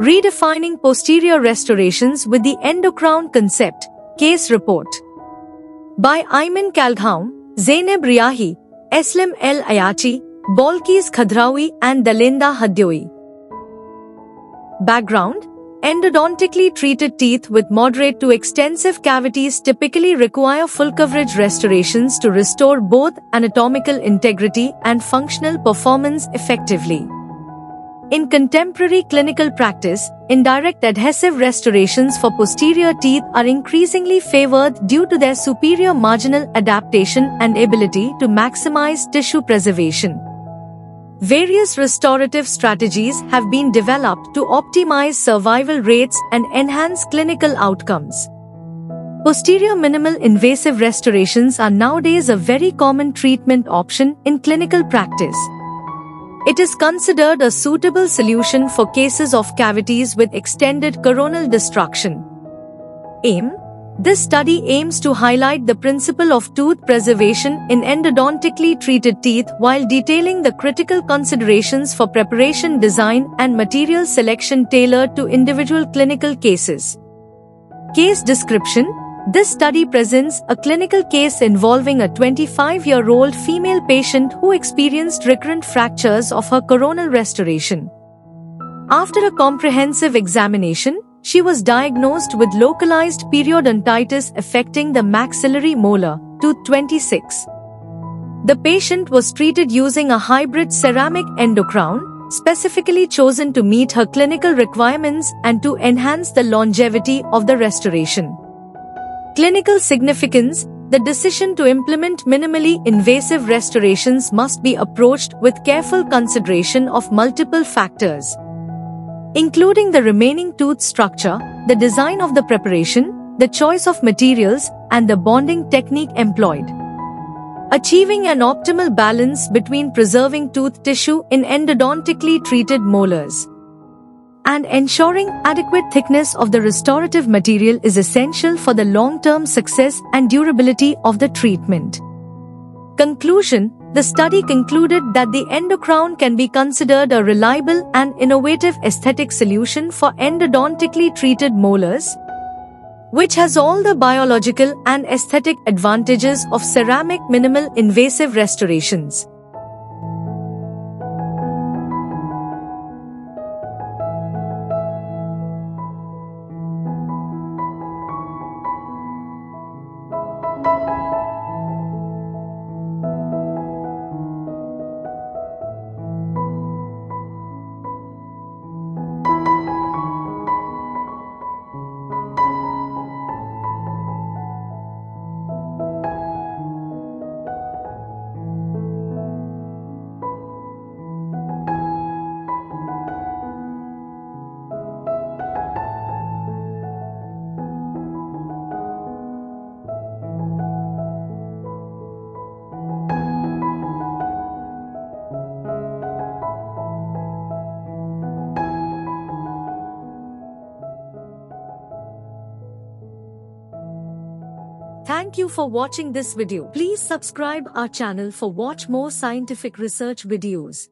Redefining Posterior Restorations with the Endocrown Concept, Case Report. By Ayman Kalghaum, Zainab Riahi, Eslam El Ayachi, Balkis Khadraoui and Dalenda Haddioui. Background: endodontically treated teeth with moderate to extensive cavities typically require full-coverage restorations to restore both anatomical integrity and functional performance effectively. In contemporary clinical practice, indirect adhesive restorations for posterior teeth are increasingly favored due to their superior marginal adaptation and ability to maximize tissue preservation. Various restorative strategies have been developed to optimize survival rates and enhance clinical outcomes. Posterior minimal invasive restorations are nowadays a very common treatment option in clinical practice. It is considered a suitable solution for cases of cavities with extended coronal destruction. Aim: this study aims to highlight the principle of tooth preservation in endodontically treated teeth while detailing the critical considerations for preparation design and material selection tailored to individual clinical cases. Case description: this study presents a clinical case involving a 25-year-old female patient who experienced recurrent fractures of her coronal restoration. After a comprehensive examination, she was diagnosed with localized periodontitis affecting the maxillary molar, tooth 26. The patient was treated using a hybrid ceramic endocrown, specifically chosen to meet her clinical requirements and to enhance the longevity of the restoration. Clinical significance: the decision to implement minimally invasive restorations must be approached with careful consideration of multiple factors, including the remaining tooth structure, the design of the preparation, the choice of materials, and the bonding technique employed. Achieving an optimal balance between preserving tooth tissue in endodontically treated molars and ensuring adequate thickness of the restorative material is essential for the long-term success and durability of the treatment. Conclusion: the study concluded that the endocrown can be considered a reliable and innovative aesthetic solution for endodontically treated molars, which has all the biological and aesthetic advantages of ceramic minimal invasive restorations. Thank you for watching this video. Please subscribe our channel for watch more scientific research videos.